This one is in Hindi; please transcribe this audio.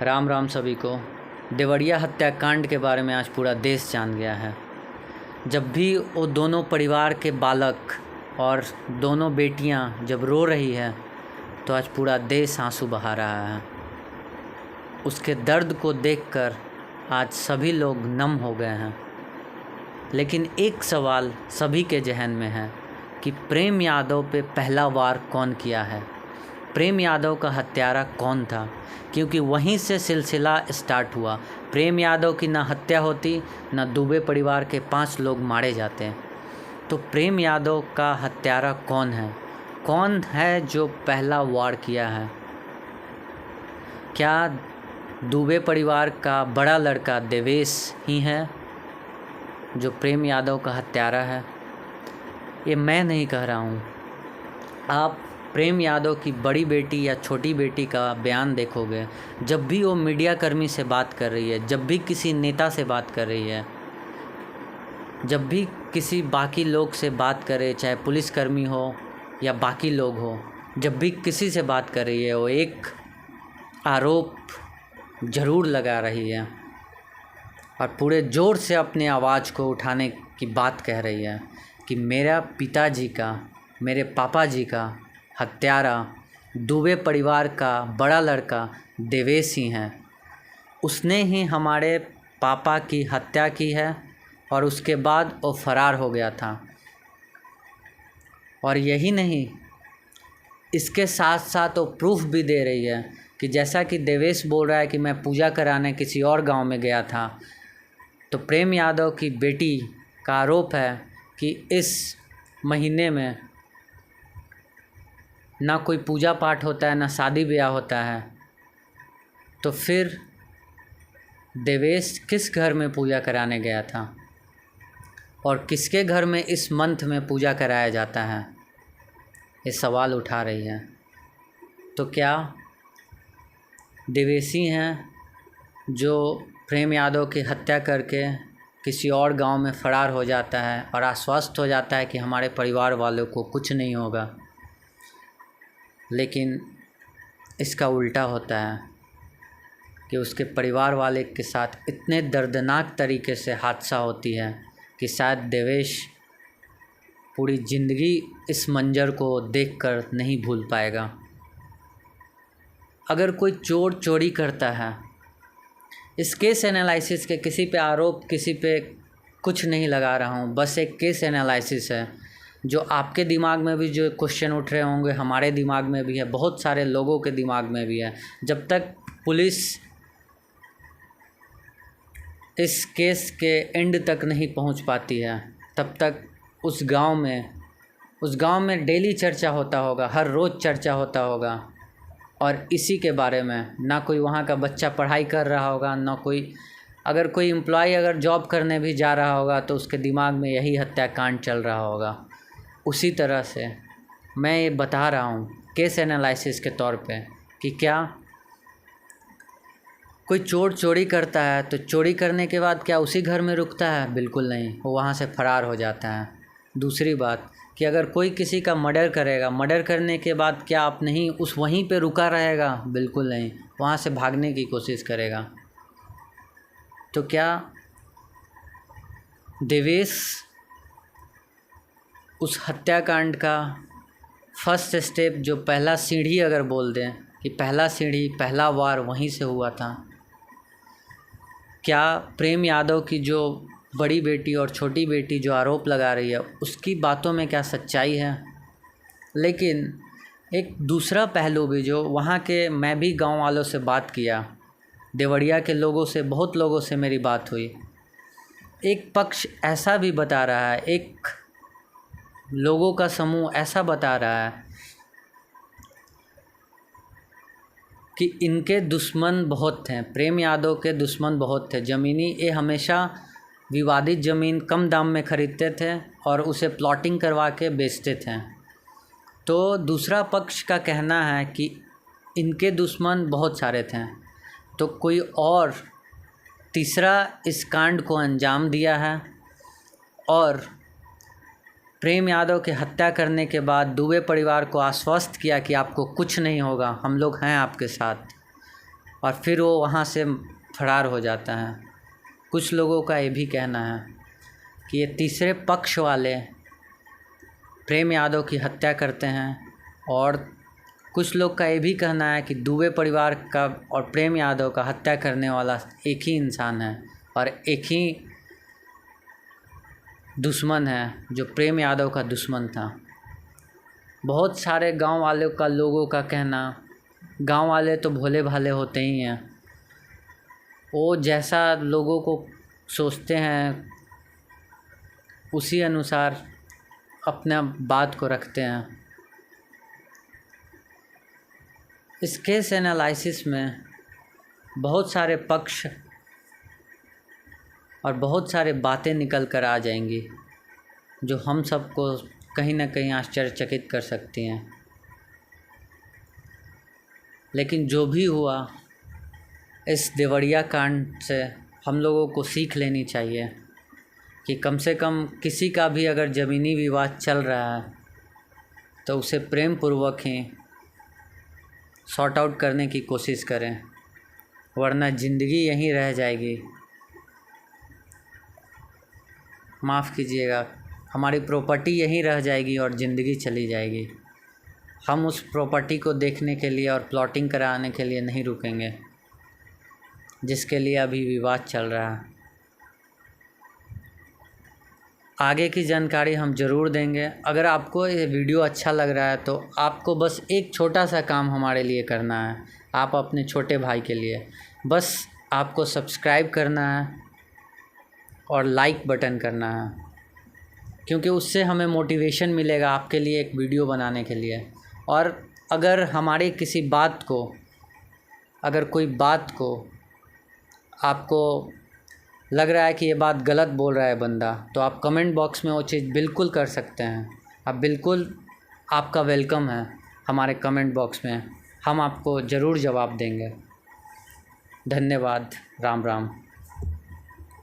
राम राम सभी को। देवरिया हत्याकांड के बारे में आज पूरा देश जान गया है। जब भी वो दोनों परिवार के बालक और दोनों बेटियां जब रो रही है तो आज पूरा देश आंसू बहा रहा है। उसके दर्द को देखकर आज सभी लोग नम हो गए हैं। लेकिन एक सवाल सभी के जहन में है कि प्रेम यादव पे पहला वार कौन किया है, प्रेम यादव का हत्यारा कौन था, क्योंकि वहीं से सिलसिला स्टार्ट हुआ। प्रेम यादव की ना हत्या होती ना दुबे परिवार के 5 लोग मारे जाते। तो प्रेम यादव का हत्यारा कौन है जो पहला वार किया है? क्या दुबे परिवार का बड़ा लड़का देवेश ही है जो प्रेम यादव का हत्यारा है? ये मैं नहीं कह रहा हूँ। आप प्रेम यादव की बड़ी बेटी या छोटी बेटी का बयान देखोगे, जब भी वो मीडिया कर्मी से बात कर रही है, जब भी किसी नेता से बात कर रही है, जब भी किसी बाकी लोग से बात करे, चाहे पुलिसकर्मी हो या बाकी लोग हो, जब भी किसी से बात कर रही है वो एक आरोप ज़रूर लगा रही है और पूरे ज़ोर से अपने आवाज़ को उठाने की बात कह रही है कि मेरा पिताजी का, मेरे पापा जी का हत्यारा दुबे परिवार का बड़ा लड़का देवेश ही है। उसने ही हमारे पापा की हत्या की है और उसके बाद वो फरार हो गया था। और यही नहीं, इसके साथ साथ वो प्रूफ भी दे रही है कि जैसा कि देवेश बोल रहा है कि मैं पूजा कराने किसी और गांव में गया था, तो प्रेम यादव की बेटी का आरोप है कि इस महीने में ना कोई पूजा पाठ होता है, ना शादी ब्याह होता है। तो फिर देवेश किस घर में पूजा कराने गया था और किसके घर में इस मंथ में पूजा कराया जाता है, ये सवाल उठा रही है। तो क्या देवेशी हैं जो प्रेम यादव की हत्या करके किसी और गांव में फरार हो जाता है और आश्वस्त हो जाता है कि हमारे परिवार वालों को कुछ नहीं होगा? लेकिन इसका उल्टा होता है कि उसके परिवार वाले के साथ इतने दर्दनाक तरीके से हादसा होती है कि शायद देवेश पूरी ज़िंदगी इस मंज़र को देखकर नहीं भूल पाएगा। अगर कोई चोर चोरी करता है, इस केस एनालिसिस के किसी पे आरोप, किसी पे कुछ नहीं लगा रहा हूँ, बस एक केस एनालिसिस है जो आपके दिमाग में भी जो क्वेश्चन उठ रहे होंगे, हमारे दिमाग में भी है, बहुत सारे लोगों के दिमाग में भी है। जब तक पुलिस इस केस के एंड तक नहीं पहुंच पाती है, तब तक उस गांव में डेली चर्चा होता होगा, हर रोज़ चर्चा होता होगा। और इसी के बारे में ना कोई वहाँ का बच्चा पढ़ाई कर रहा होगा, ना कोई, अगर कोई एम्प्लॉय अगर जॉब करने भी जा रहा होगा तो उसके दिमाग में यही हत्याकांड चल रहा होगा। उसी तरह से मैं ये बता रहा हूँ केस एनालिसिस के तौर पे कि क्या कोई चोर चोरी करता है तो चोरी करने के बाद क्या उसी घर में रुकता है? बिल्कुल नहीं, वो वहाँ से फरार हो जाता है। दूसरी बात कि अगर कोई किसी का मर्डर करेगा, मर्डर करने के बाद क्या आप नहीं उस वहीं पे रुका रहेगा? बिल्कुल नहीं, वहाँ से भागने की कोशिश करेगा। तो क्या देवेश उस हत्याकांड का फर्स्ट स्टेप, जो पहला सीढ़ी अगर बोल दें कि पहला सीढ़ी, पहला वार वहीं से हुआ था? क्या प्रेम यादव की जो बड़ी बेटी और छोटी बेटी जो आरोप लगा रही है उसकी बातों में क्या सच्चाई है? लेकिन एक दूसरा पहलू भी, जो वहाँ के, मैं भी गांव वालों से बात किया, देवरिया के लोगों से, बहुत लोगों से मेरी बात हुई। एक पक्ष ऐसा भी बता रहा है, एक लोगों का समूह ऐसा बता रहा है कि इनके दुश्मन बहुत थे, प्रेम यादव के दुश्मन बहुत थे। ज़मीनी, ये हमेशा विवादित ज़मीन कम दाम में ख़रीदते थे और उसे प्लॉटिंग करवा के बेचते थे। तो दूसरा पक्ष का कहना है कि इनके दुश्मन बहुत सारे थे, तो कोई और तीसरा इस कांड को अंजाम दिया है और प्रेम यादव की हत्या करने के बाद दुबे परिवार को आश्वस्त किया कि आपको कुछ नहीं होगा, हम लोग हैं आपके साथ। और फिर वो वहाँ से फरार हो जाता है। कुछ लोगों का ये भी कहना है कि ये तीसरे पक्ष वाले प्रेम यादव की हत्या करते हैं, और कुछ लोग का ये भी कहना है कि दुबे परिवार का और प्रेम यादव का हत्या करने वाला एक ही इंसान है और एक ही दुश्मन है जो प्रेम यादव का दुश्मन था। बहुत सारे गांव वालों का लोगों का कहना, गांव वाले तो भोले भाले होते ही हैं, वो जैसा लोगों को सोचते हैं उसी अनुसार अपना बात को रखते हैं। इस केस एनालिसिस में बहुत सारे पक्ष और बहुत सारे बातें निकल कर आ जाएंगी जो हम सबको कहीं ना कहीं आश्चर्यचकित कर सकती हैं। लेकिन जो भी हुआ, इस देवरिया कांड से हम लोगों को सीख लेनी चाहिए कि कम से कम किसी का भी अगर ज़मीनी विवाद चल रहा है तो उसे प्रेम पूर्वक ही सॉर्ट आउट करने की कोशिश करें, वरना ज़िंदगी यहीं रह जाएगी। माफ़ कीजिएगा, हमारी प्रॉपर्टी यहीं रह जाएगी और ज़िंदगी चली जाएगी। हम उस प्रॉपर्टी को देखने के लिए और प्लॉटिंग कराने के लिए नहीं रुकेंगे जिसके लिए अभी विवाद चल रहा है। आगे की जानकारी हम ज़रूर देंगे। अगर आपको ये वीडियो अच्छा लग रहा है तो आपको बस एक छोटा सा काम हमारे लिए करना है, आप अपने छोटे भाई के लिए बस आपको सब्सक्राइब करना है और लाइक बटन करना है, क्योंकि उससे हमें मोटिवेशन मिलेगा आपके लिए एक वीडियो बनाने के लिए। और अगर हमारे किसी बात को, अगर कोई बात को आपको लग रहा है कि ये बात गलत बोल रहा है बंदा, तो आप कमेंट बॉक्स में वो चीज़ बिल्कुल कर सकते हैं। आप बिल्कुल, आपका वेलकम है हमारे कमेंट बॉक्स में, हम आपको ज़रूर जवाब देंगे। धन्यवाद। राम राम।